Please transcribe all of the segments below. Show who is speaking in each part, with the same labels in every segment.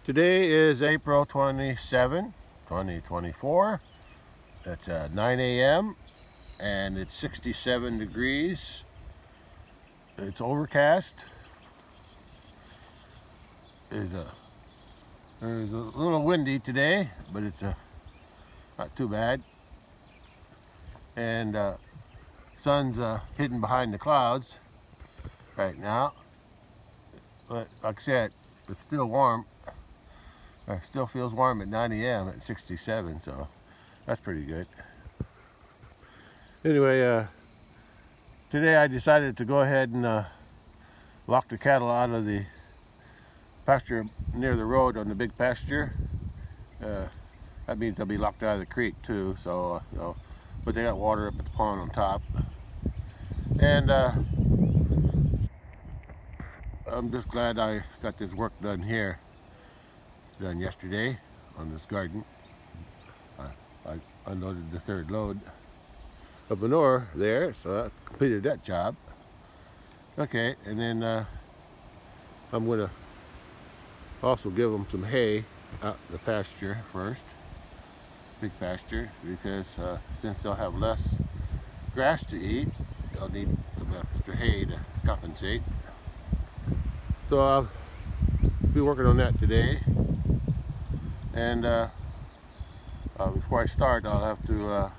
Speaker 1: Today is April 27, 2024. It's 9 a.m. and it's 67 degrees. It's overcast. It's a little windy today, but it's not too bad. And sun's hidden behind the clouds right now. But like I said, it's still warm. It still feels warm at 9 a.m. at 67, so that's pretty good. Anyway, today I decided to go ahead and lock the cattle out of the pasture near the road on the big pasture. That means they'll be locked out of the creek too, so but they got water up at the pond on top. And I'm just glad I got this work done here. Done yesterday on this garden. I unloaded the third load of manure there, so I completed that job. Okay, and then I'm going to also give them some hay out in the pasture first, big pasture, because since they'll have less grass to eat, they'll need some extra hay to compensate. So I'll be working on that today. And before I start, I'll have to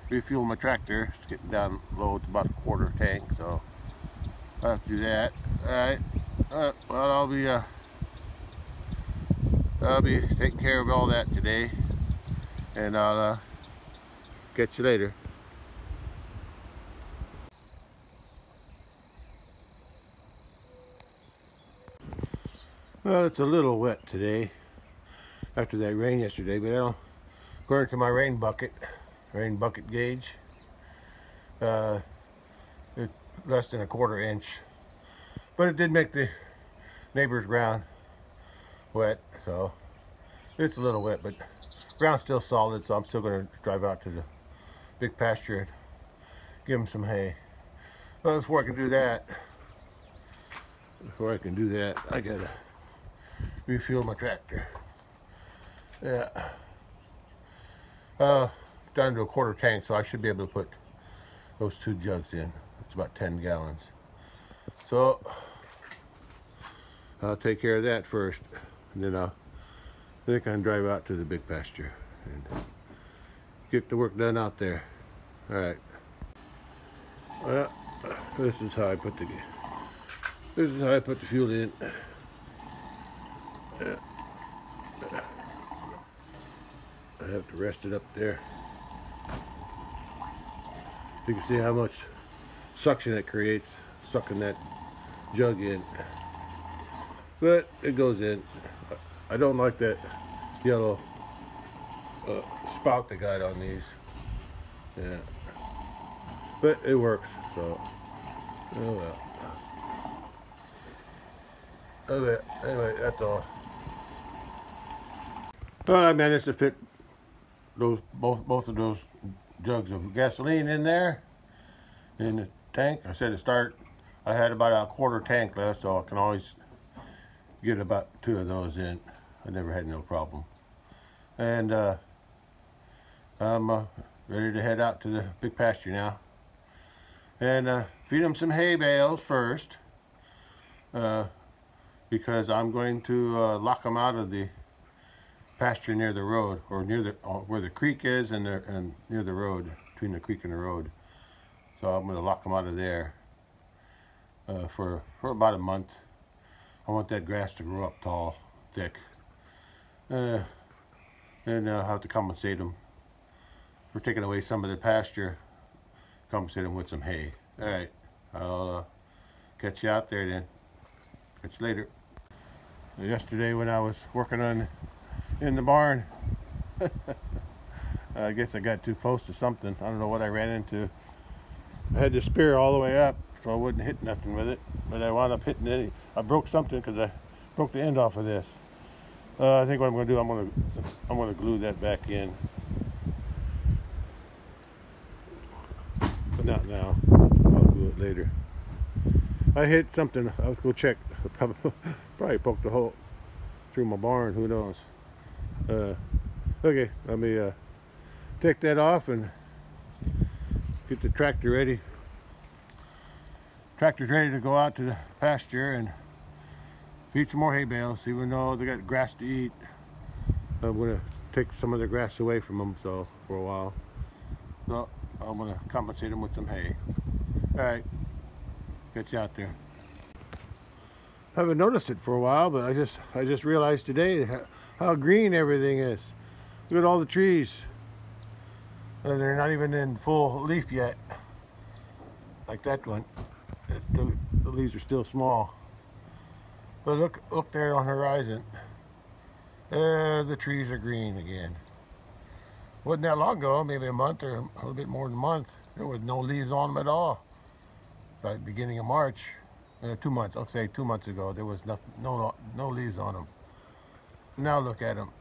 Speaker 1: refuel my tractor. It's getting down low to about a quarter tank, so I'll have to do that. Alright, well, I'll be taking care of all that today, and I'll catch you later. Well, it's a little wet today after that rain yesterday, but according to my rain bucket gauge, it's less than a quarter inch, but it did make the neighbor's ground wet, so it's a little wet, but ground's still solid, so I'm still going to drive out to the big pasture and give them some hay. Well, before I can do that, I gotta refuel my tractor. Yeah, down to a quarter tank, so I should be able to put those 2 jugs in. It's about 10 gallons. So I'll take care of that first, and then I can drive out to the big pasture and get the work done out there. All right. Well, this is how I put the fuel in. I have to rest it up there. You can see how much suction it creates, sucking that jug in. But it goes in. I don't like that yellow spout they got on these. Yeah, but it works. So, oh well. Okay. Anyway, that's all. Well, I managed to fit both of those jugs of gasoline in there in the tank. I said to start, I had about a quarter tank left, so I can always get about 2 of those in. I never had no problem. And I'm ready to head out to the big pasture now and feed them some hay bales first, because I'm going to lock them out of the pasture near the road, or near the where the creek is, and near the road, between the creek and the road. So I'm going to lock them out of there for about a month. I want that grass to grow up tall, thick, and I'll have to compensate them for taking away some of the pasture. Compensate them with some hay. All right, I'll catch you out there then. Catch you later. Yesterday when I was working in the barn, I guess I got too close to something. I don't know what I ran into. I had the spear all the way up, so I wouldn't hit nothing with it, but I wound up hitting it. I broke something because I broke the end off of this. I think what I'm going to do, I'm going to glue that back in, but not now. I'll glue it later. I hit something. I was going to check. Probably poked a hole. through my barn, who knows. Okay, let me take that off and get the tractor ready. Tractor's ready to go out to the pasture and feed some more hay bales. Even though they got grass to eat, I'm going to take some of the grass away from them for a while. So I'm going to compensate them with some hay. Alright, get you out there. I haven't noticed it for a while, but I just realized today how green everything is. Look at all the trees. They're not even in full leaf yet. Like that one. The leaves are still small. But look there on the horizon. The trees are green again. Wasn't that long ago, maybe a month or a little bit more than a month, there was no leaves on them at all. By the beginning of March, 2 months, I'll say 2 months ago, there was no leaves on them. Now look at them,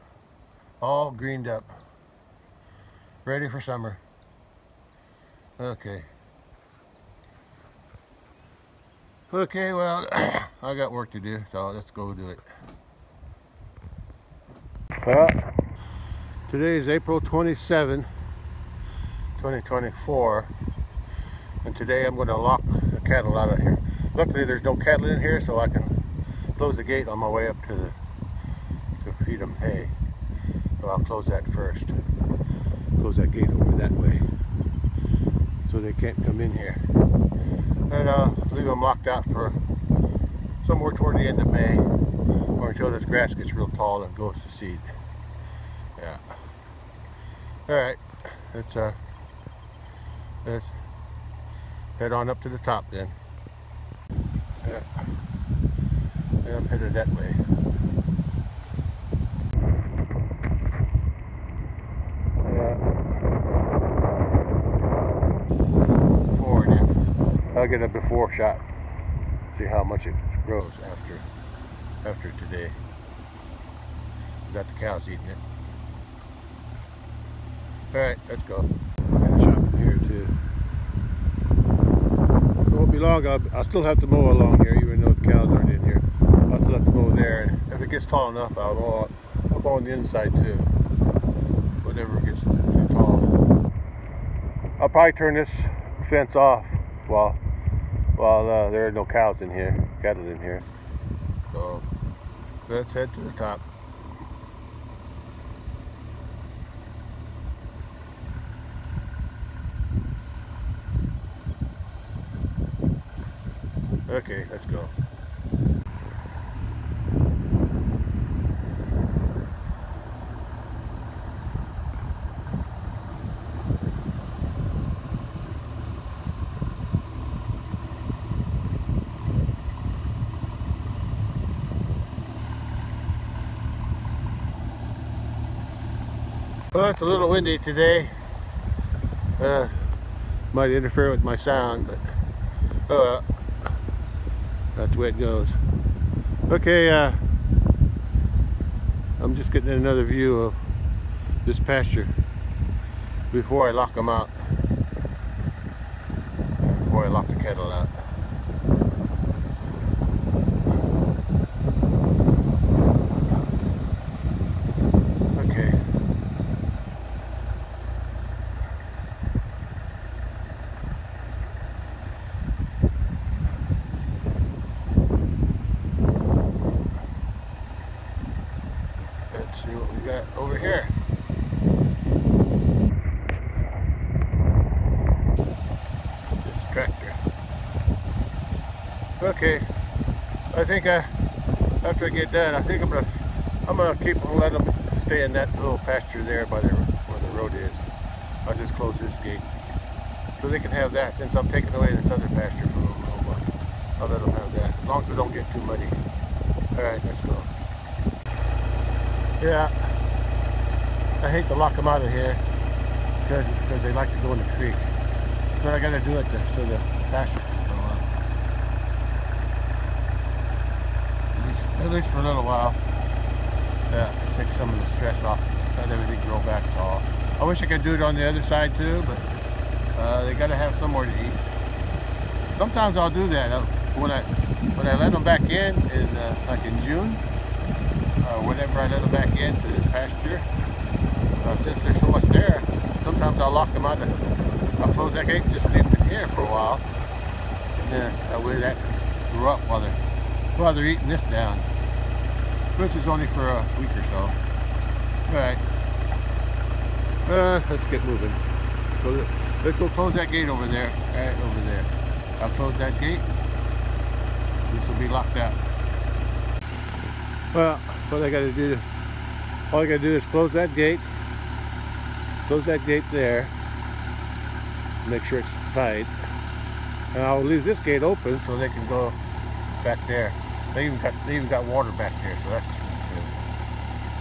Speaker 1: all greened up, ready for summer. Okay. Okay, well, I got work to do, so let's go do it. Well, today is April 27, 2024, and today I'm going to lock the cattle out of here. Luckily, there's no cattle in here, so I can close the gate on my way up to feed them hay. So I'll close that first. Close that gate over that way, so they can't come in here. And I'll leave them locked out for somewhere toward the end of May, or until this grass gets real tall and goes to seed. Yeah. Alright, let's head on up to the top then. Yeah. And I'm headed that way. Before now. I'll get a before shot. See how much it grows after today. Got the cows eating it. Alright, let's go. Got a shot from here too. It won't be long. I'll still have to mow along here, even though the cows aren't in here. I'll still have to mow there, and if it gets tall enough, I'll mow on the inside too. Whatever gets too tall. I'll probably turn this fence off while there are no cows in here, cattle in here. So let's head to the top. Okay, let's go. Well, it's a little windy today. Might interfere with my sound, but that's the way it goes. Okay, I'm just getting another view of this pasture before I lock them out. Before I lock the cattle out. Okay. See what we got over here. This tractor. Okay, I think after I get done, I think I'm gonna keep them, let them stay in that little pasture there by where the road is. I'll just close this gate so they can have that. Since I'm taking away this other pasture from them, I'll let them have that as long as they don't get too muddy. All right, let's go. Yeah, I hate to lock them out of here because they like to go in the creek. But I got to do it so the pasture can go on. At least for a little while. Yeah, take some of the stress off. Let everything grow back tall. I wish I could do it on the other side too, but they got to have somewhere to eat. Sometimes I'll do that when I let them back in like in June. whenever I let them back into this pasture, since there's so much there, sometimes I'll lock them out. I'll close that gate and just leave them here for a while, and then that way that grew up while they're eating this down, which is only for a week or so. All right, let's get moving. So let's go close that gate over there. Right over there. I'll close that gate. This will be locked out. Well, all I gotta do is close that gate. Close that gate there. Make sure it's tight. And I'll leave this gate open so they can go back there. They even got water back there, so that's good.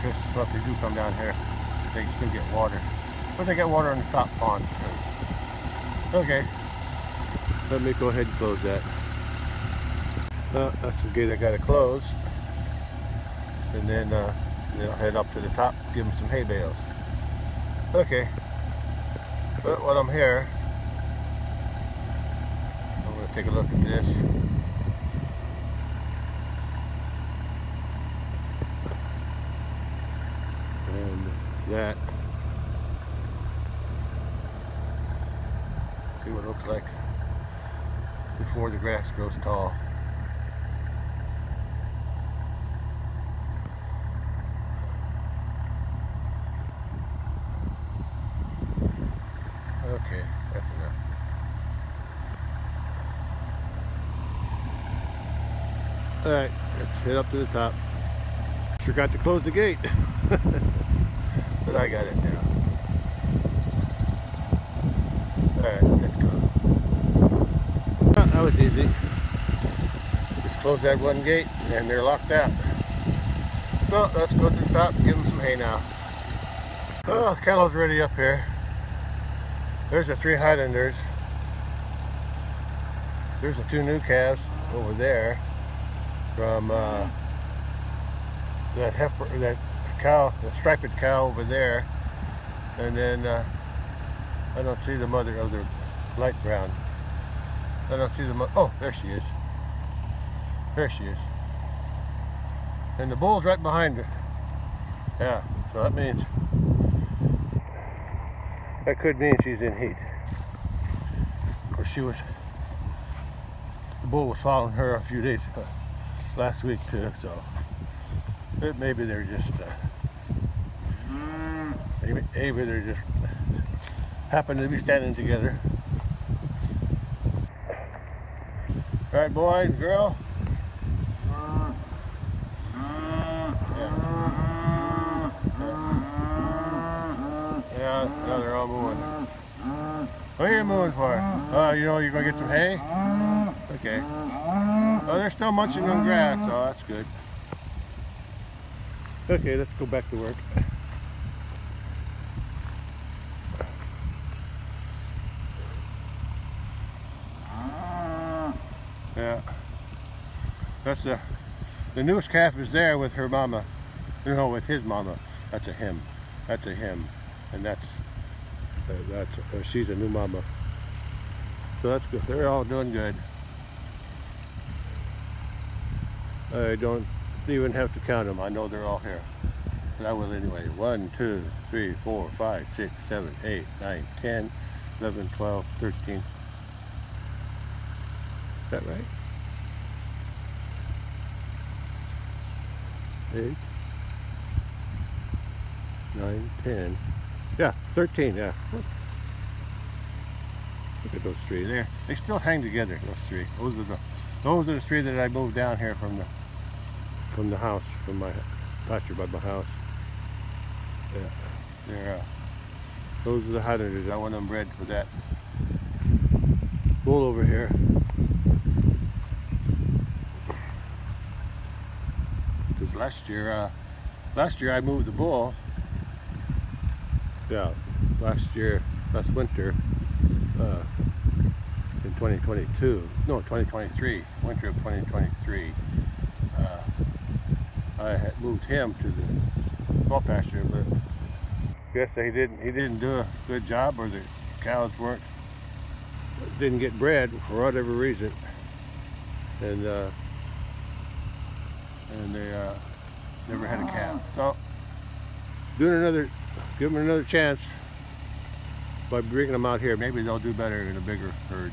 Speaker 1: Because if they do come down here, they can still get water. But they get water in the top pond. Okay. Let me go ahead and close that. That's the gate I gotta close. And then I'll head up to the top, give them some hay bales. Okay. But while I'm here, I'm gonna take a look at this. And that. See what it looks like before the grass grows tall. Okay, that's enough. Alright, let's head up to the top. Forgot to close the gate. But I got it now. Alright, let's go. Well, that was easy. Just close that one gate and they're locked out. So let's go to the top and give them some hay now. Oh, the cattle's ready up here. There's the 3 Highlanders. There's the 2 new calves over there from that heifer, that cow, the striped cow over there. And then I don't see the mother of the light brown. I don't see the mother. Oh, there she is. There she is. And the bull's right behind her. Yeah, so that means, that could mean she's in heat. Of course, the bull was following her a few days last week too, so maybe they're just maybe they're just happen to be standing together. All right, boy and girl. Yeah, now they're all moving. What are you moving for? You know you're gonna get some hay? Okay. Oh, they're still munching on grass, so that's good. Okay, let's go back to work. Yeah. That's the newest calf is there with her mama. No, with his mama. That's a him. That's a him. And she's a new mama. So that's good. They're all doing good. I don't even have to count them. I know they're all here. But I will anyway. 1, 2, 3, 4, 5, 6, 7, 8, 9, 10, 11, 12, 13. Is that right? 8, 9, 10. Yeah, 13, yeah. Look at those 3 there. They still hang together, those 3. Those are the 3 that I moved down here from the house, from my pasture by my house. Yeah. Those are the Highlanders. I want them bred for that bull over here. Because last year I moved the bull. Yeah, last winter, in 2022, no, 2023, winter of 2023, I had moved him to the small pasture, but I guess he didn't do a good job, or the cows didn't get bred for whatever reason, and they never had a calf. So give them another chance by bringing them out here. Maybe they'll do better in a bigger herd.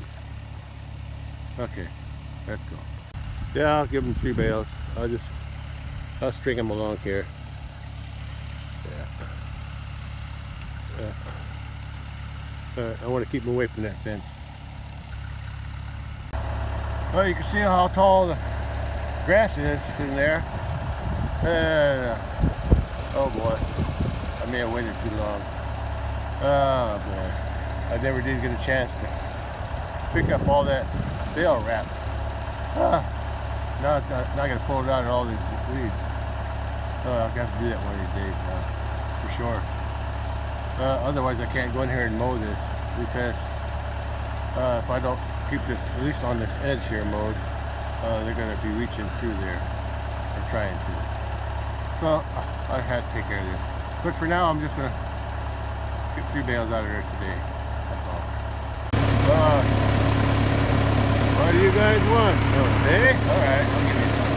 Speaker 1: Okay, let's go. Yeah, I'll give them 3 bales. I'll string them along here. Yeah. I want to keep them away from that fence. Well, you can see how tall the grass is in there. Oh boy, I may have waited too long. Oh boy, I never did get a chance to pick up all that bale wrap. Now I got to pull it out of all these weeds. I'll have to do that one of these days for sure. Otherwise I can't go in here and mow this, because if I don't keep this, at least on this edge here, mowed, they're going to be reaching through there, or trying to. So I had to take care of this. But for now, I'm just going to get 3 bales out of there today. That's all. What do you guys want? Oh, hey? Alright, I'll give you some.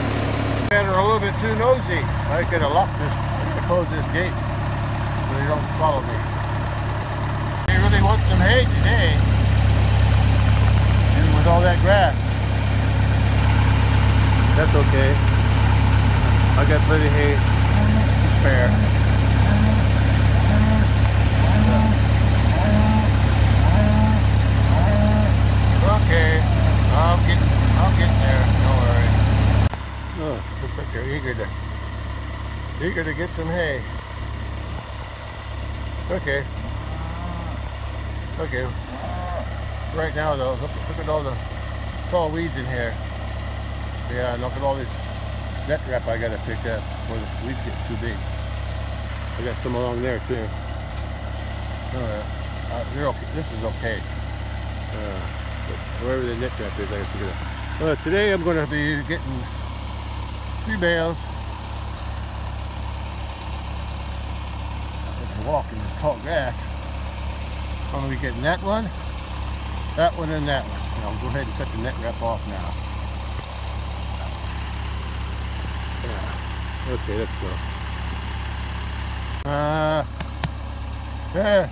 Speaker 1: You guys are a little bit too nosy. I could have locked this. I could have closed this gate so they don't follow me. They really want some hay today. Even with all that grass. That's okay. I got plenty of hay to spare. Okay, I'll get there. Don't worry. Oh, looks like they're eager to get some hay. Okay. Right now though, look at all the tall weeds in here. Yeah, look at all this net wrap I gotta pick up before the weeds get too big. I got some along there too. They're okay. This is okay. But wherever the net wrap is, I gotta pick it up. Today I'm gonna be getting 3 bales. As I walk in this tall grass, I'm gonna be getting that one, and that one. And I'll go ahead and cut the net wrap off now. Yeah. Okay, let's go. Yeah.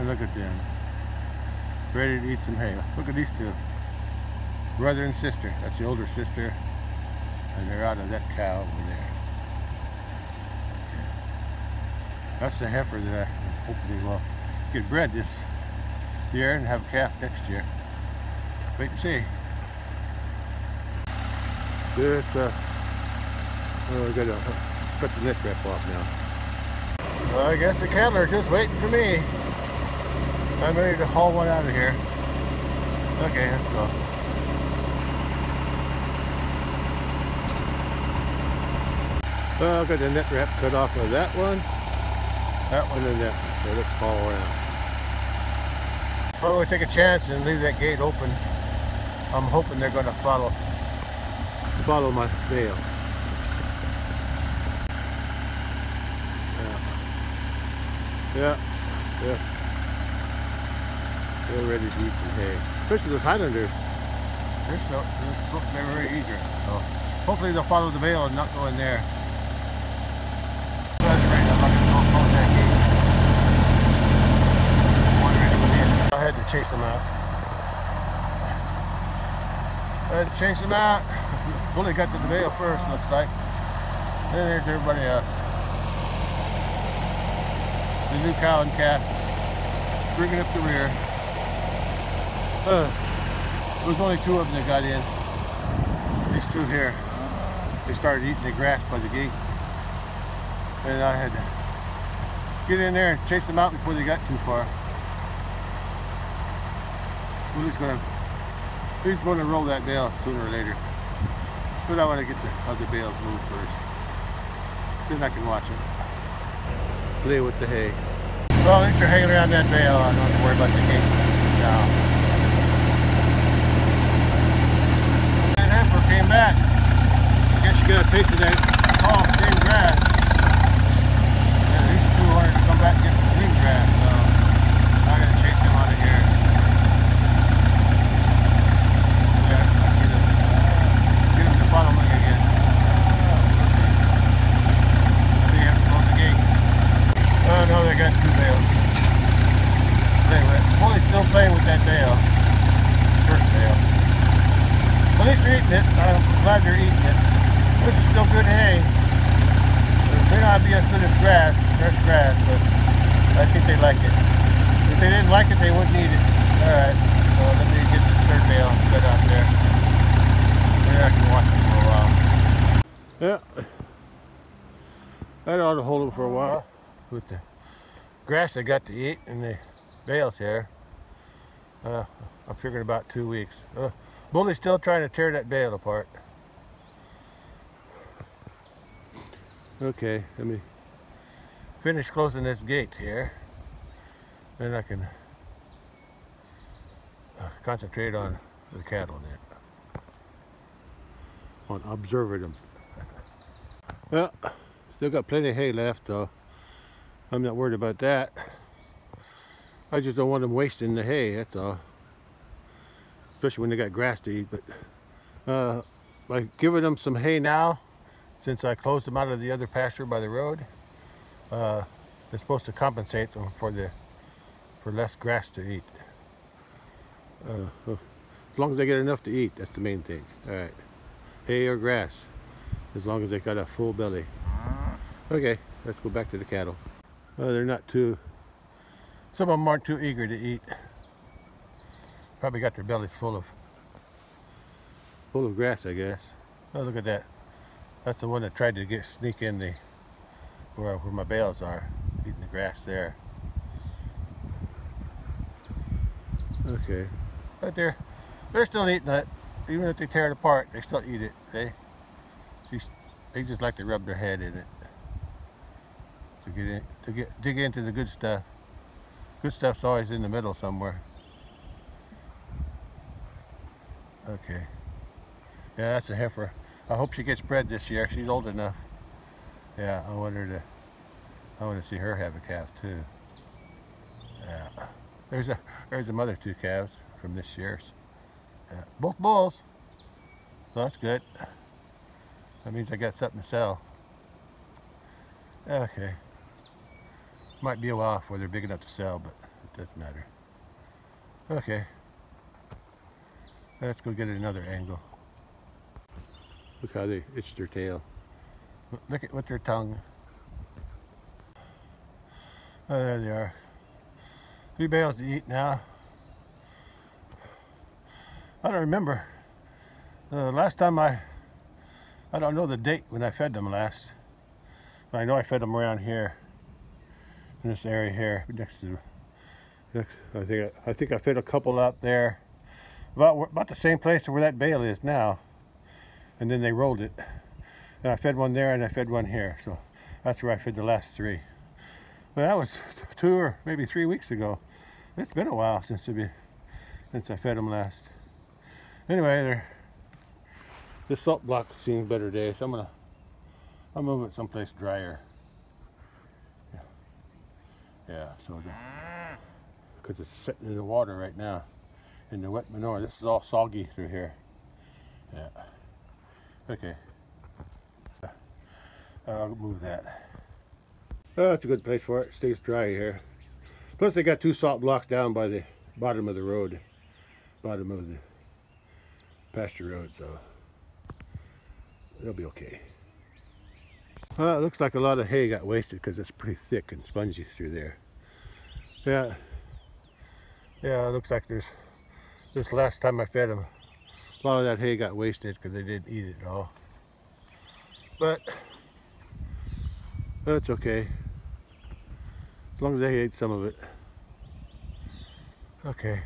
Speaker 1: Look at them. Ready to eat some hay. Look at these two. Brother and sister. That's the older sister. And they're out of that cow over there. That's the heifer that I hopefully will get bred this year and have a calf next year. Wait and see. Good. I gotta cut the net wrap off now. Well, I guess the cattle are just waiting for me. I'm ready to haul one out of here. Okay, let's go. Well, I've got the net wrap cut off of that one, and that one. So let's haul around. Well, we'll take a chance and leave that gate open. I'm hoping they're going to follow my bale. Yeah. They're ready to eat some hay. Especially those Highlanders. They're very eager. So hopefully they'll follow the bale and not go in there. That's right, I'm not going to close that gate. I had to chase them out. Fully got to the bale first, looks like. Then there's everybody else. The new cow and calf bringing up the rear. There was only 2 of them that got in. These 2 here, they started eating the grass by the gate, and I had to get in there and chase them out before they got too far. He's going to roll that bale sooner or later, but I want to get the other bales moved first. Then I can watch it. Play with the hay. Well, at least they're hanging around that bale. I don't have to worry about the gate now. That heifer came back. I guess you got a taste of that tall, thin grass. Yeah, these 2 wanted to come back and get the green grass, so I gotta chase them out of here. Yeah, least they're eating it. I'm glad they're eating it. This is still good hay. It may not be as good as grass, fresh grass, but I think they like it. If they didn't like it, they wouldn't eat it. Alright, so let me get the third bale set out there. Maybe I can watch it for a while. Yeah, that ought to hold them for a while with the grass I got to eat and the bales here. I'm figuring about 2 weeks. Bully's still trying to tear that bale apart. Okay, let me finish closing this gate here. Then I can concentrate on the cattle then. On observing them. Well, still got plenty of hay left, so I'm not worried about that. I just don't want them wasting the hay, that's all. Especially when they got grass to eat. But by giving them some hay now, since I closed them out of the other pasture by the road, it's supposed to compensate them for less grass to eat. As long as they get enough to eat, that's the main thing. Alright, hay or grass, as long as they got a full belly. Okay, let's go back to the cattle. They're not too, some of them aren't too eager to eat. Probably got their bellies full of grass, I guess. Oh, look at that. That's the one that tried to sneak in where my bales are, eating the grass there. Okay, but they're still eating it. Even if they tear it apart, they still eat it. They just like to rub their head in it to dig into the good stuff. Good stuff's always in the middle somewhere. Okay. Yeah, that's a heifer. I hope she gets bred this year. She's old enough. Yeah, I want to see her have a calf too. Yeah. There's the mother 2 calves from this year's. Yeah. Both bulls. So that's good. That means I got something to sell. Okay. Might be a while before they're big enough to sell, but it doesn't matter. Okay. Let's go get another angle. Look how they itch their tail. Look at with their tongue. Oh, there they are. 3 bales to eat now. I don't remember. Last time I don't know the date when I fed them last. But I know I fed them around here. In this area here, next to, I think I fed a couple out there, about the same place where that bale is now, and then they rolled it, and I fed one there and I fed one here, so that's where I fed the last 3. But that was 2 or maybe 3 weeks ago. It's been a while since I fed them last. Anyway, this salt block is seeing better days, so I'll move it someplace drier. Yeah, so because it's sitting in the water right now, in the wet manure. This is all soggy through here. Yeah. Okay. I'll move that. Oh, it's a good place for it. It stays dry here. Plus, they got 2 salt blocks down by the bottom of the road, bottom of the pasture road, so it'll be okay. Well, it looks like a lot of hay got wasted because it's pretty thick and spongy through there. Yeah, it looks like this last time I fed them, a lot of that hay got wasted because they didn't eat it at all. But that's okay, as long as they ate some of it. Okay.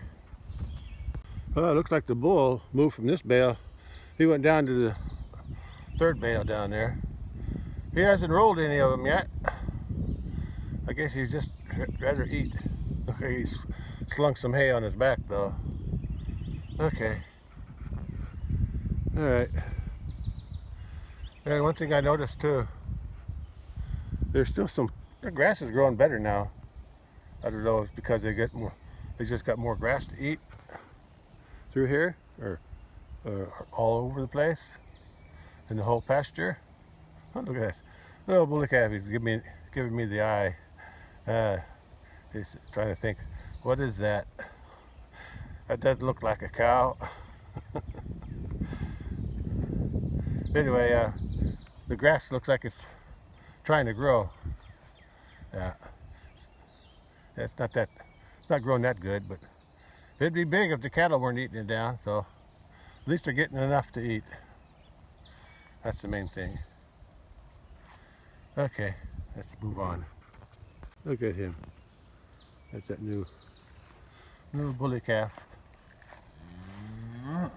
Speaker 1: Well, it looks like the bull moved from this bale. He went down to the 3rd bale down there. He hasn't rolled any of them yet. I guess he's just rather eat. Okay, he's slung some hay on his back though. Okay. Alright. And one thing I noticed too, there's still the grass is growing better now. I don't know if it's because they just got more grass to eat through here, or all over the place in the whole pasture. Oh, look at that. Oh, bully calf, he's giving me the eye. He's trying to think, what is that? That doesn't look like a cow. Anyway, the grass looks like it's trying to grow. Yeah, it's not growing that good, but it'd be big if the cattle weren't eating it down. So at least they're getting enough to eat. That's the main thing. Okay, let's move on. Look at him. That's that new bully calf.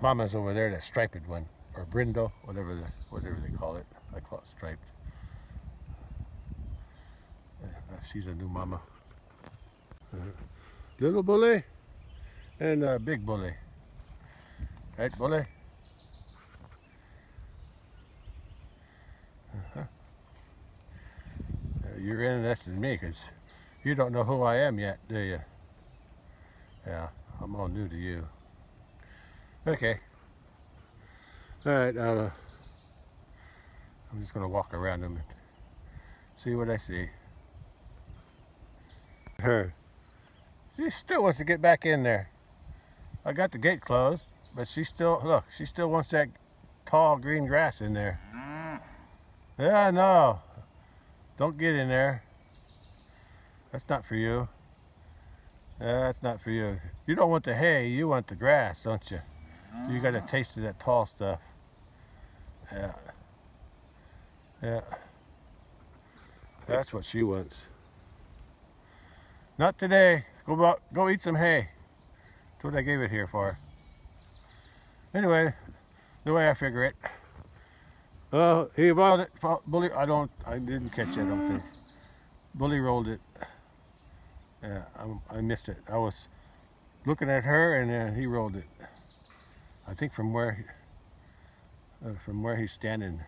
Speaker 1: Mama's over there, that striped one, or brindle, whatever they call it. I call it striped. She's a new mama. Little bully and big bully. Right, bully? You're interested in me because you don't know who I am yet, do you? Yeah, I'm all new to you. Okay. Alright, I'm just going to walk around them and see what I see. Her. She still wants to get back in there. I got the gate closed, but she still, look, she still wants that tall green grass in there. Yeah, no. Don't get in there. That's not for you. That's not for you. You don't want the hay, you want the grass, don't you? You got a taste of that tall stuff. Yeah. Yeah. That's what she wants. Not today. Go eat some hay. That's what I gave it here for. Anyway, the way I figure it. Oh, he bought it. Bully, I didn't catch it, I don't think. Bully rolled it. Yeah, I missed it. I was looking at her and he rolled it. I think from where he's standing.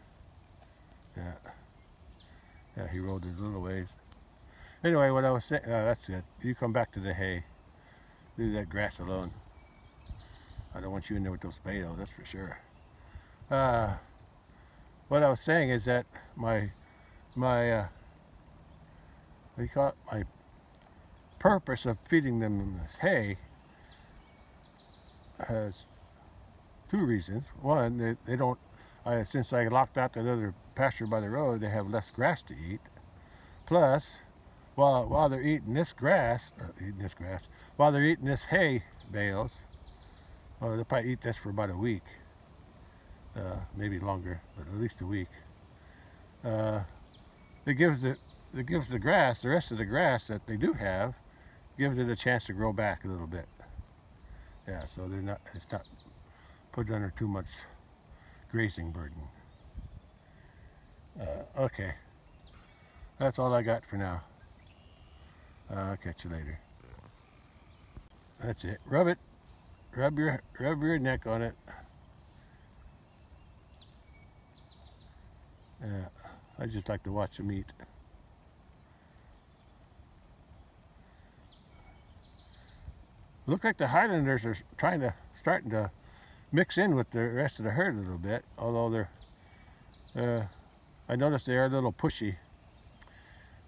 Speaker 1: Yeah. Yeah, he rolled it a little ways. Anyway, what I was saying, that's it. You come back to the hay. Leave that grass alone. I don't want you in there with those bales, that's for sure. What I was saying is that my what do you call it? My purpose of feeding them this hay has two reasons. One, they don't, since I locked out that other pasture by the road, they have less grass to eat. Plus, while they're eating this grass, while they're eating this hay bales, they'll probably eat this for about a week. Maybe longer, but at least a week. It gives the grass, the rest of the grass that they do have, gives it a chance to grow back a little bit. Yeah, so it's not put under too much grazing burden. Okay, that's all I got for now. I'll catch you later. That's it. Rub it. Rub your neck on it. Yeah, I just like to watch them eat. Look like the Highlanders are starting to mix in with the rest of the herd a little bit. Although I noticed they are a little pushy.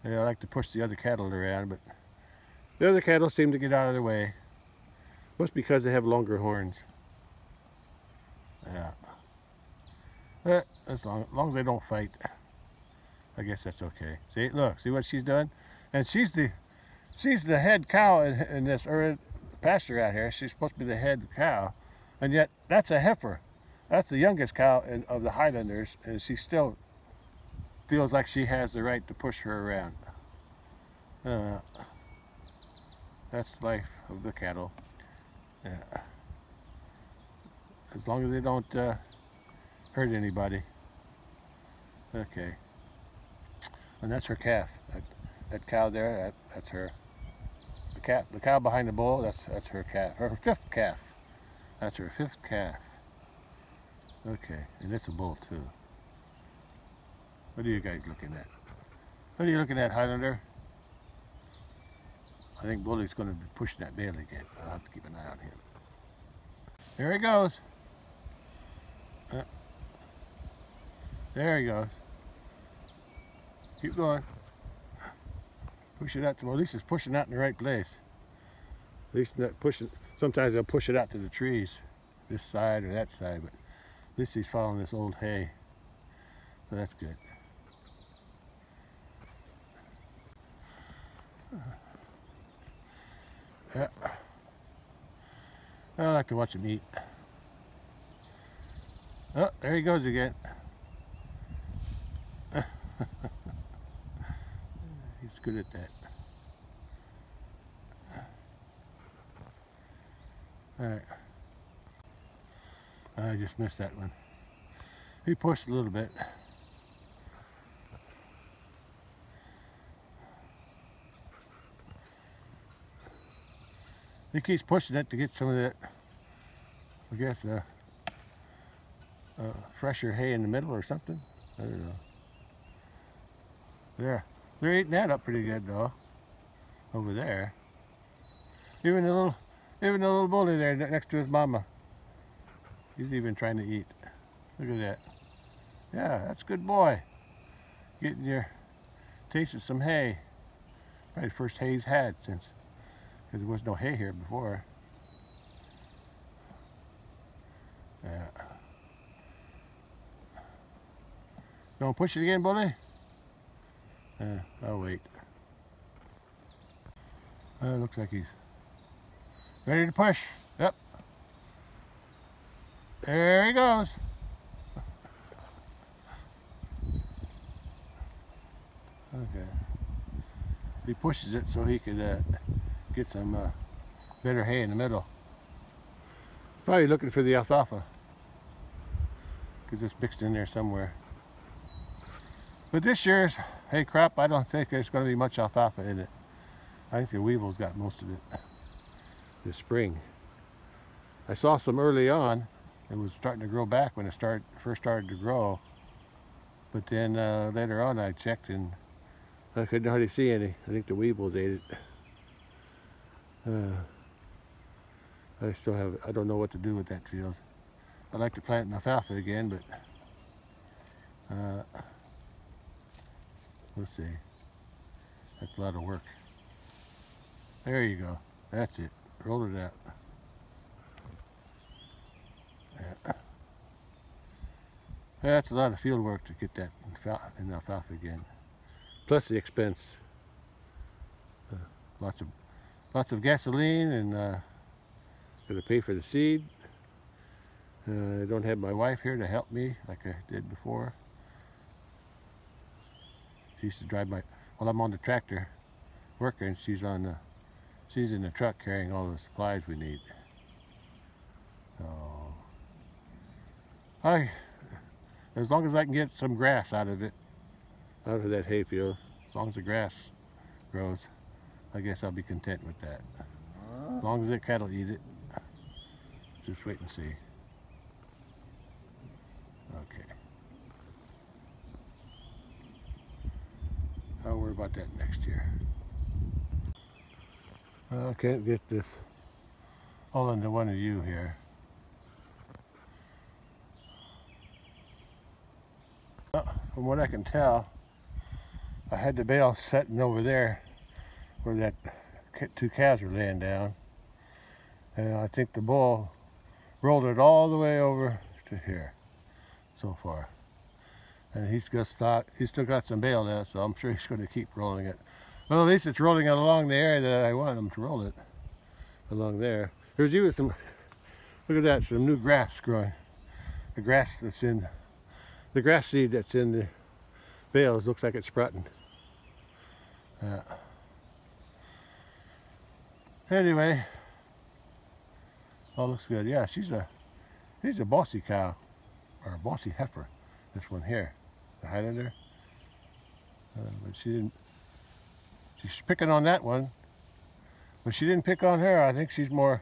Speaker 1: They like to push the other cattle around, but the other cattle seem to get out of their way. Must be because they have longer horns. Yeah. But as long as they don't fight, I guess that's okay. See, look, see what she's doing? And she's the head cow in this pasture out here. She's supposed to be the head cow, and yet that's a heifer. That's the youngest cow of the Highlanders, and she still feels like she has the right to push her around. That's life of the cattle. Yeah. As long as they don't hurt anybody. Okay. And that's her calf. That cow there, that's her. The cow behind the bull, that's her calf. Her fifth calf. That's her fifth calf. Okay, and it's a bull too. What are you guys looking at? What are you looking at, Highlander? I think Bully's going to be pushing that bale again. I'll have to keep an eye on him. There he goes. There he goes. Keep going. Push it out to, well, at least it's pushing out in the right place. At least not pushing, sometimes they'll push it out to the trees, this side or that side, but at least he's following this old hay. That's good. Yeah. I like to watch him eat. Oh, there he goes again. He's good at that. Alright. I just missed that one. He pushed a little bit. He keeps pushing it to get some of that, I guess, fresher hay in the middle or something. I don't know. They're eating that up pretty good though. Over there. Even the little bully there next to his mama. He's even trying to eat. Look at that. Yeah, that's a good boy. Getting your taste of some hay. Probably the first hay he's had since, because there was no hay here before. Yeah. Don't push it again, bully? I'll wait. Looks like he's ready to push. Yep. There he goes. Okay. He pushes it so he could get some better hay in the middle. Probably looking for the alfalfa, because it's mixed in there somewhere. But this year's hay crop, I don't think there's going to be much alfalfa in it. I think the weevils got most of it this spring. I saw some early on. It was starting to grow back when it first started to grow. But then later on I checked and I couldn't hardly see any. I think the weevils ate it. I don't know what to do with that field. I'd like to plant an alfalfa again, but let's see. That's a lot of work. There you go. That's it. Roll it out. Yeah. That's a lot of field work to get that in alfalfa again. Plus the expense. Lots of gasoline, and got to pay for the seed. I don't have my wife here to help me like I did before. She used to drive while I'm on the tractor working, she's in the truck carrying all the supplies we need. So as long as I can get some grass out of that hay field, as long as the grass grows, I guess I'll be content with that. As long as the cattle eat it, just wait and see. Okay. I'll worry about that next year. I can't get this all into one of you here. From what I can tell, I had the bale setting over there where that two calves are laying down, and I think the bull rolled it all the way over to here so far, and he's still got some bale there, so I'm sure he's going to keep rolling it. Well, at least it's rolling it along the area that I want him to roll it along there. There's even some, look at that, some new grass growing. The grass seed that's in the bales looks like it's sprouting. Anyway, all looks good. Yeah, she's a bossy cow, or a bossy heifer. This one here, the Highlander. But she's picking on that one, but she didn't pick on her. I think she's more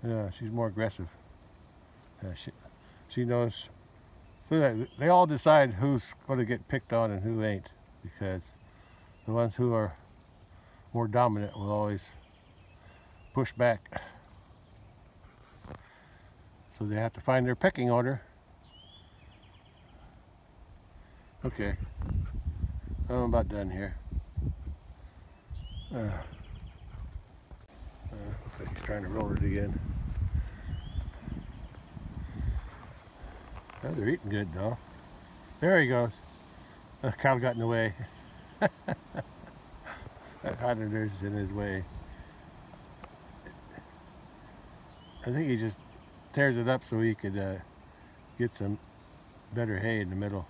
Speaker 1: aggressive. She knows. They all decide who's going to get picked on and who ain't, because the ones who are more dominant will always push back. So they have to find their pecking order. Okay, I'm about done here. Looks like he's trying to roll it again. Oh, they're eating good though. There he goes. The cow got in the way. That hydrant is in his way. I think he just tears it up so he could get some better hay in the middle.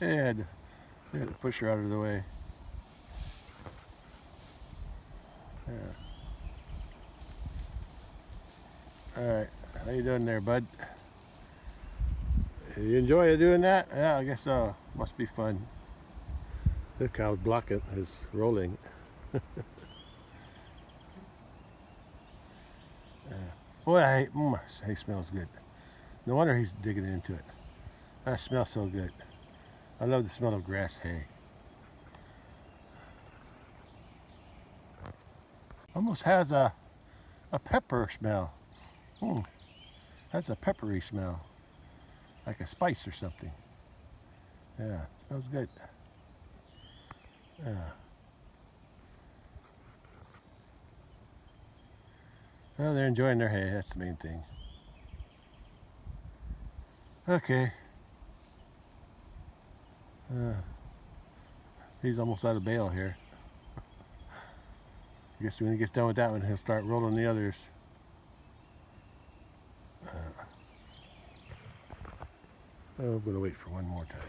Speaker 1: They had to push her out of the way. Yeah. Alright, how you doing there, bud? You enjoy doing that? Yeah, I guess so. Must be fun. The cow's blocking his rolling. Boy, hay smells good. No wonder he's digging into it. That smells so good. I love the smell of grass hay. Almost has a pepper smell. That's a peppery smell. Like a spice or something. Yeah, smells good. Yeah. Well, they're enjoying their hay, that's the main thing. Okay. He's almost out of bale here. I guess when he gets done with that one, he'll start rolling the others. I'm going to wait for one more time.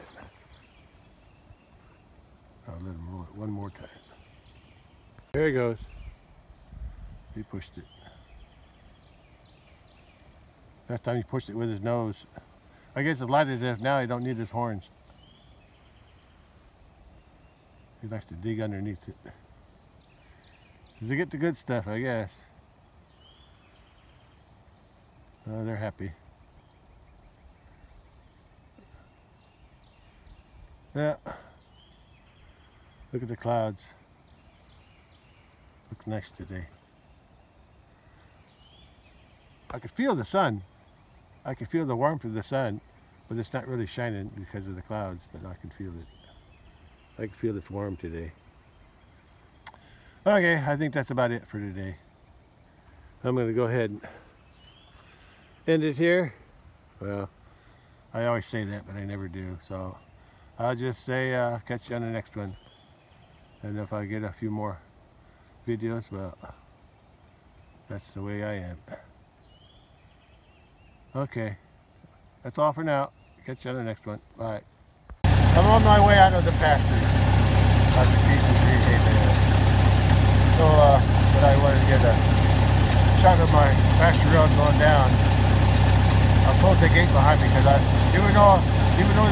Speaker 1: I'll let him roll it one more time. There he goes. He pushed it. Last time he pushed it with his nose. I guess it's lighted enough now he don't need his horns. He likes to dig underneath it. To get the good stuff, I guess. Oh, they're happy. Yeah. Look at the clouds. Looks nice today. I can feel the sun. I can feel the warmth of the sun, but it's not really shining because of the clouds, but I can feel it. I can feel it's warm today. Okay, I think that's about it for today. I'm going to go ahead and end it here. Well, I always say that, but I never do. So I'll just say catch you on the next one. And if I get a few more videos, well, that's the way I am. Okay, that's all for now. Catch you on the next one. Bye. I'm on my way out of the pasture. After feeding 3 hay bales. So, but I wanted to get a shot of my pasture road going down. I'll close the gate behind me because even though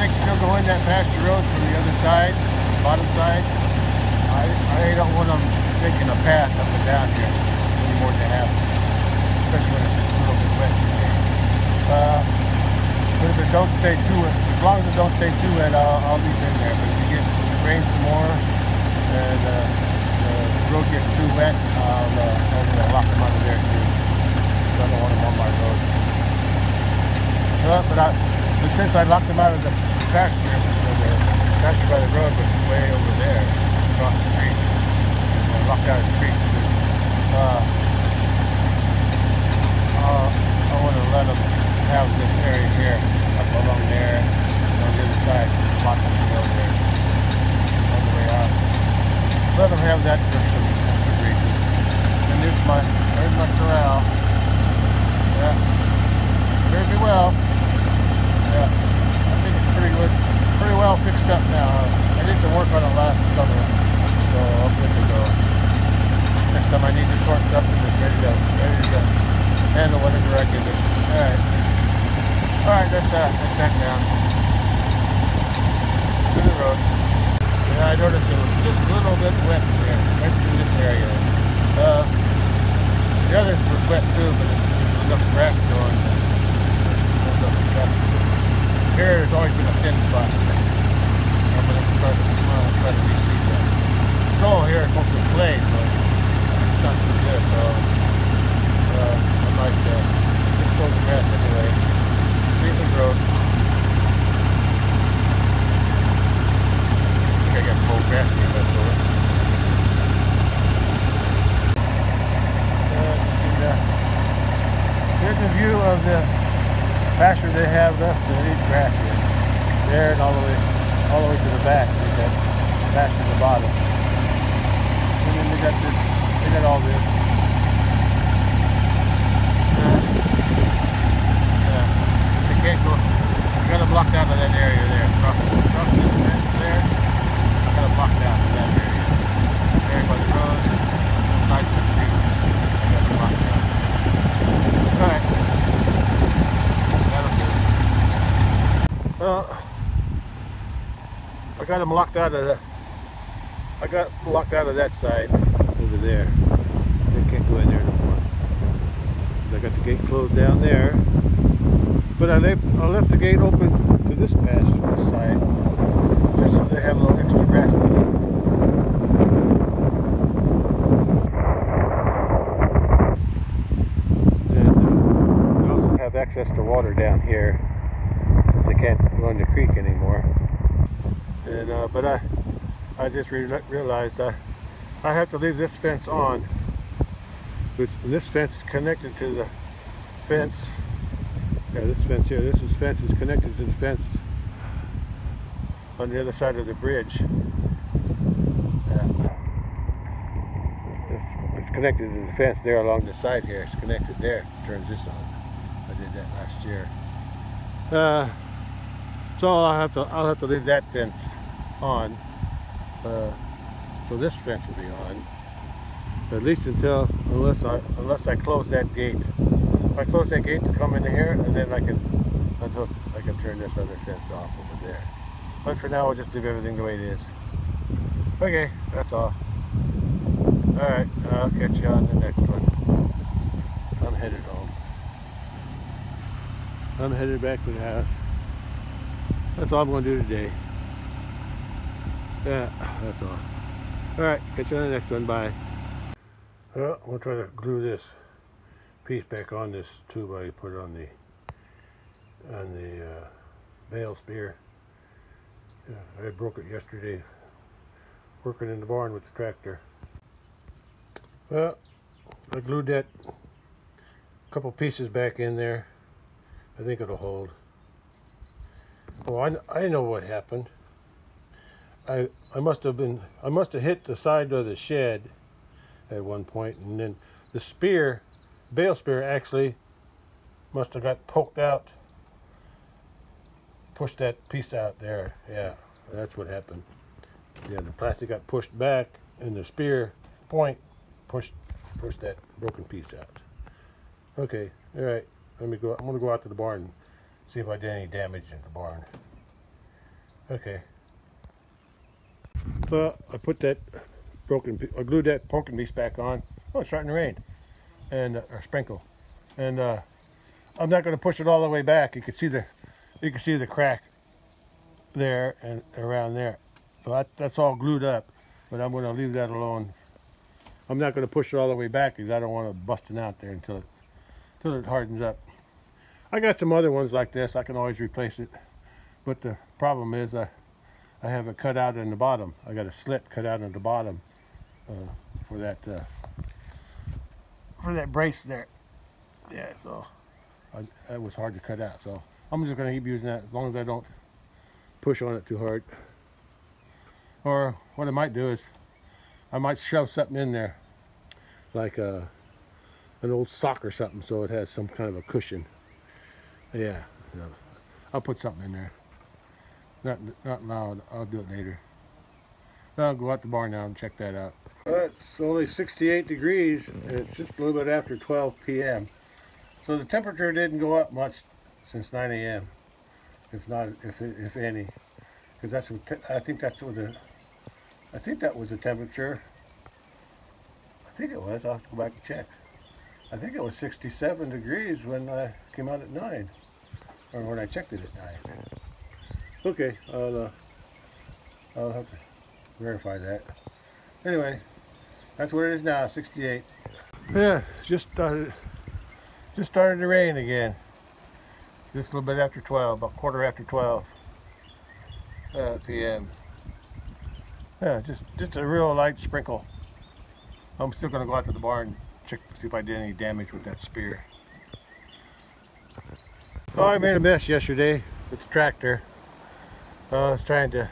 Speaker 1: they can still go in that pasture road from the other side, bottom side, I don't want them taking a path up and down here anymore than they have, especially when it's a little bit wet today. But if it don't stay too wet, as long as it don't stay too wet, I'll leave it in there. But if it rains some more and the road gets too wet, I'm gonna lock them out of there too. So I don't want them on my road. But since I locked them out of the pasture, the pasture by the road was way over there, across the street. And I locked out of the street too. I want to let them have this area here, up along there, and on the other side, lock them over there, on the way out. Let them have that for some reason. And there's my corral. Yeah, serves me well. Yeah, I think it's pretty well fixed up now. I did some work on it last summer, so I'm good to go. Next time I need to short something, it's ready to handle whatever I give it. Alright, that's back now. To the road. Yeah, I noticed it was just a little bit wet here, right through this area. The others was wet too, but there's enough grass going. Here, there's always been a thin spot. I'm going to try to reseed that. Soil here is mostly clay, so it's not too good. So I might just sow the grass anyway. See the road. I think I got full grass here left over. Here's the view of the pasture they have left to eat grass here. There and all the way to the back. They got pasture in the bottom. And then they got this. They got all this. They can't go. I got them blocked out of that area there. Across this fence there. I got them blocked out of that area. There by the road, side of the street. I got them blocked out. Alright. That'll do. Well, I got them locked out of the. I got locked out of that side over there. They can't go in there no more. I got the gate closed down there. But I left the gate open to this pasture side, just so they have a little extra grass to eat. And we also have access to water down here, because they can't run the creek anymore. And but I just realized I have to leave this fence on. This fence is connected to the fence. Yeah, this fence here, this fence is connected to the fence on the other side of the bridge. It's connected to the fence there along the side here. It's connected there. It turns this on. I did that last year. So I'll have to leave that fence on. So this fence will be on, at least unless I close that gate. If I close that gate to come in here, and then I can turn this other fence off over there. But for now, we'll just leave everything the way it is. Okay, that's all. Alright, I'll catch you on the next one. I'm headed home. I'm headed back to the house. That's all I'm going to do today. Yeah, that's all. Alright, catch you on the next one. Bye. Well, I'm going to try to glue this piece back on this tube I put on the bale spear. I broke it yesterday working in the barn with the tractor. Well, I glued that couple pieces back in there. I think it'll hold. Oh, I know what happened. I must have hit the side of the shed at one point, and then the bale spear actually must have got poked out, pushed that piece out there. Yeah, that's what happened. Yeah, the plastic got pushed back, and the spear point pushed that broken piece out. Okay, all right. Let me go. I'm gonna go out to the barn and see if I did any damage in the barn. Okay. Well, I put that I glued that pumpkin piece back on. Oh, it's starting to rain, and or sprinkle, and I'm not going to push it all the way back. You can see the crack there and around there. So that's all glued up, but I'm going to leave that alone. I'm not going to push it all the way back because I don't want it busting out there until it hardens up. I got some other ones like this. I can always replace it, but the problem is I have it cut out in the bottom. I got a slit cut out in the bottom for that brace there. Yeah, so that was hard to cut out. So I'm just going to keep using that as long as I don't push on it too hard. Or what I might do is I might shove something in there, like an old sock or something, so it has some kind of a cushion. Yeah, so I'll put something in there. Not now. I'll do it later. I'll go out the barn now and check that out. It's only 68 degrees. It's just a little bit after 12 p.m. So the temperature didn't go up much since 9 a.m. If any, because I think that was the temperature. I think it was. I'll have to go back and check. I think it was 67 degrees when I came out at 9, or when I checked it at 9. Okay, I'll have to verify that. Anyway, that's what it is now, 68. Yeah, just started to rain again. Just a little bit after 12, about quarter after 12 p.m. Yeah, just a real light sprinkle. I'm still going to go out to the barn and check to see if I did any damage with that spear. Oh, I made a mess yesterday with the tractor. I was trying to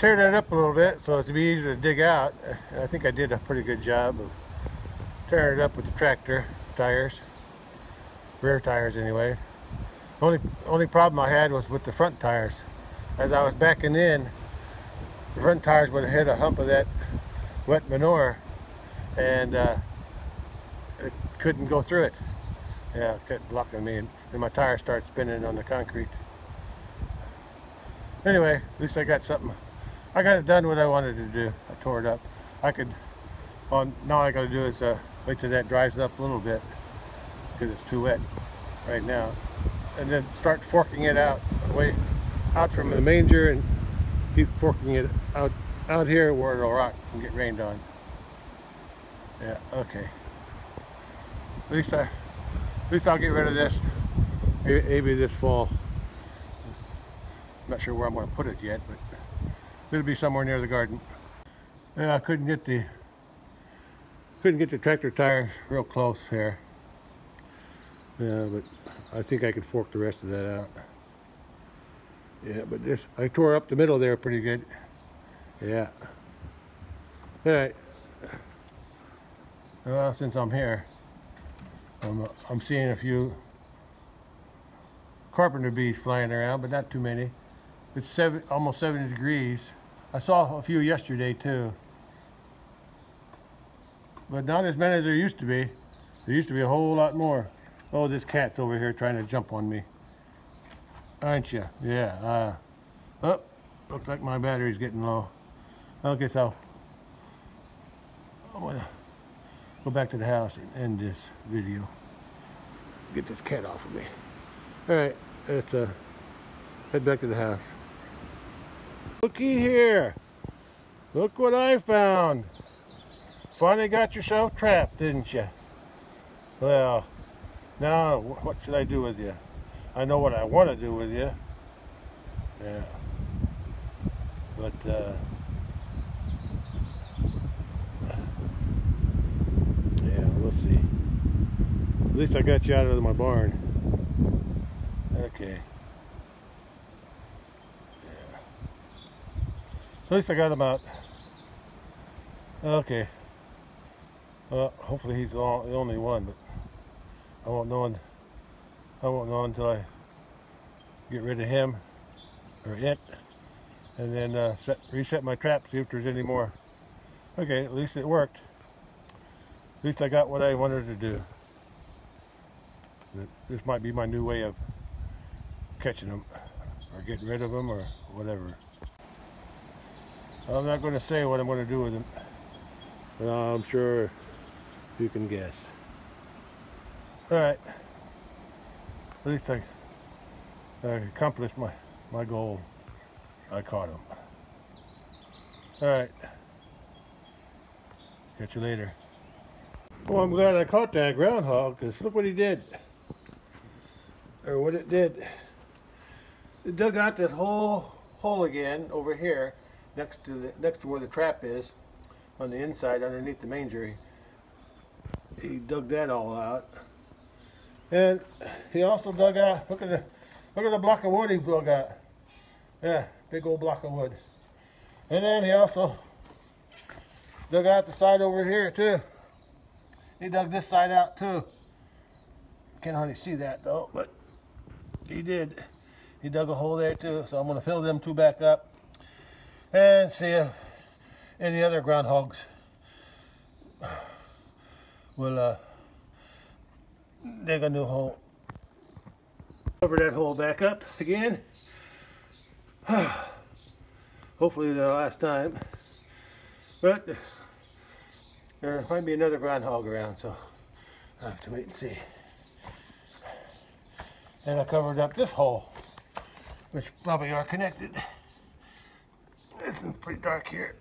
Speaker 1: tear that up a little bit so it'd be easier to dig out. I think I did a pretty good job of tearing it up with the tractor tires, rear tires anyway. Only problem I had was with the front tires. As I was backing in, the front tires would have hit a hump of that wet manure, and it couldn't go through it. Yeah, it kept blocking me, and my tires started spinning on the concrete. Anyway, at least I got something. I got it done what I wanted to do. I tore it up. Now all I got to do is wait till that dries up a little bit, because it's too wet right now, and then start forking it out from the manger and keep forking it out here where it'll rot and get rained on. Yeah, okay. At least I'll get rid of this maybe this fall. Not sure where I'm going to put it yet, but it'll be somewhere near the garden. Yeah, I couldn't get the tractor tire real close here. Yeah, but I think I could fork the rest of that out. Yeah, but I tore up the middle there pretty good. Yeah. All right. Well, since I'm here, I'm seeing a few carpenter bees flying around, but not too many. It's almost 70 degrees. I saw a few yesterday too, but not as many as there used to be. There used to be a whole lot more. Oh, this cat's over here trying to jump on me. Aren't you? Yeah. Oh, looks like my battery's getting low. Okay, so I'm gonna go back to the house and end this video. Get this cat off of me. All right, let's head back to the house. Looky here. Look what I found. Finally got yourself trapped, didn't you? Well, now what should I do with you? I know what I want to do with you. Yeah. But yeah, we'll see. At least I got you out of my barn. Okay. Yeah. At least I got him out. Okay. Well, hopefully he's the only one, but I won't know until I get rid of him or it, and then reset my trap, see if there's any more. Okay, at least it worked. At least I got what I wanted to do. This might be my new way of catching them or getting rid of them or whatever. I'm not going to say what I'm going to do with them, but I'm sure you can guess. Alright, at least I accomplished my goal. I caught him. Alright, catch you later. Well, I'm glad I caught that groundhog, because look what he did. Or what it did. It dug out this whole hole again over here next to where the trap is, on the inside underneath the manger. He dug that all out. And he also dug out, look at the block of wood he dug out. Yeah, big old block of wood. And then he also dug out the side over here too. He dug this side out too. Can't hardly see that though, but he did. He dug a hole there too, so I'm going to fill them two back up and see if any other groundhogs will dig a new hole. Cover that hole back up again. Hopefully the last time. But there might be another groundhog around, so I'll have to wait and see. And I covered up this hole, which probably are connected. It's pretty dark here.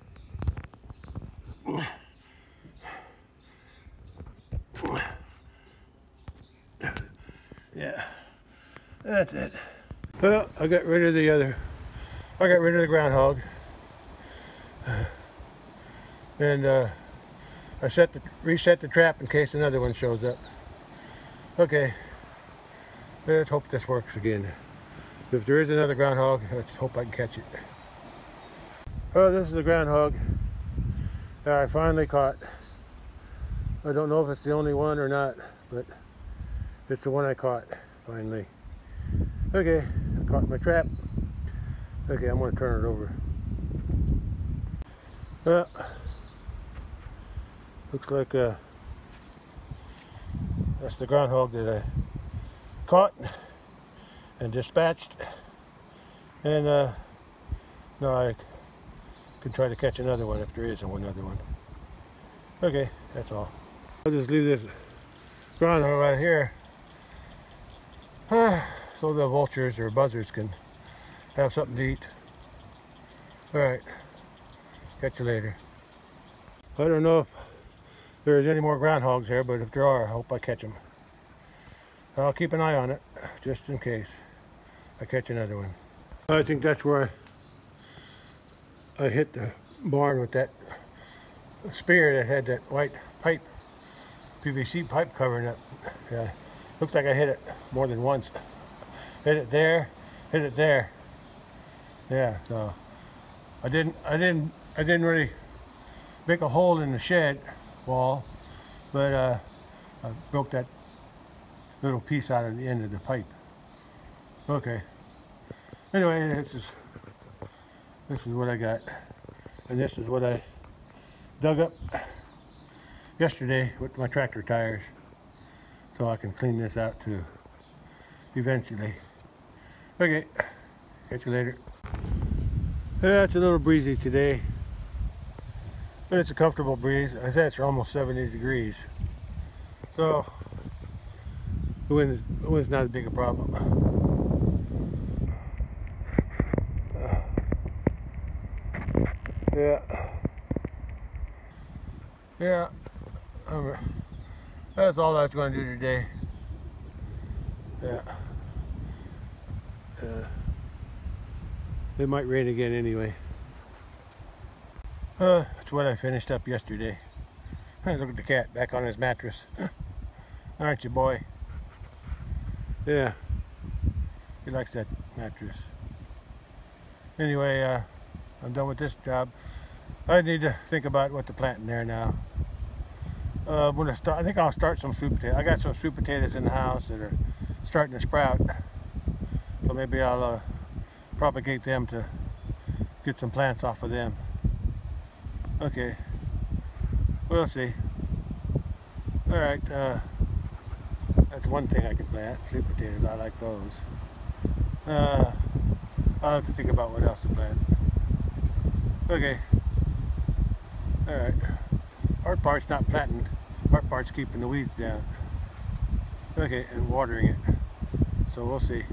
Speaker 1: Yeah, that's it. Well, I got rid of the groundhog, and I reset the trap in case another one shows up. Okay, Let's hope this works again. If there is another groundhog, let's hope I can catch it. Oh, this is the groundhog that I finally caught. I don't know if it's the only one or not, but it's the one I caught finally. Okay, I caught my trap. Okay, I'm going to turn it over. Looks like that's the groundhog that I caught and dispatched. And now I can try to catch another one if there is another one. Okay, that's all. I'll just leave this groundhog right here so the vultures or buzzards can have something to eat. Alright, catch you later. I don't know if there's any more groundhogs here, but if there are, I hope I catch them. I'll keep an eye on it, just in case I catch another one. I think that's where I hit the barn with that spear that had that white pipe, PVC pipe covering it. Yeah, looks like I hit it more than once. Hit it there, hit it there. Yeah, so I didn't really make a hole in the shed wall, but I broke that little piece out of the end of the pipe. Okay. Anyway, this is what I got, and this is what I dug up yesterday with my tractor tires, so I can clean this out too eventually. Okay, catch you later. Yeah, it's a little breezy today, but it's a comfortable breeze. I said it's almost 70 degrees, so the wind's not as big a problem. Yeah, that's all I was going to do today. Yeah. It might rain again anyway. That's what I finished up yesterday. Look at the cat back on his mattress. Aren't you, boy? Yeah, he likes that mattress. Anyway, I'm done with this job. I need to think about what to plant in there now. When I think I'll start some sweet potatoes. I got some sweet potatoes in the house that are starting to sprout, so maybe I'll propagate them to get some plants off of them. Okay, we'll see. All right, that's one thing I can plant. Sweet potatoes, I like those. I'll have to think about what else to plant. Okay. All right. Hard part's not planting. Hard part's keeping the weeds down. Okay, and watering it. So we'll see.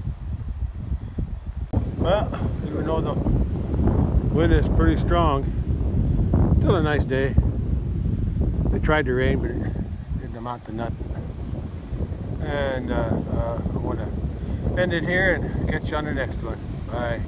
Speaker 1: Well, even though the wind is pretty strong, still a nice day. It tried to rain, but it didn't amount to nothing. And I want to end it here and catch you on the next one. Bye.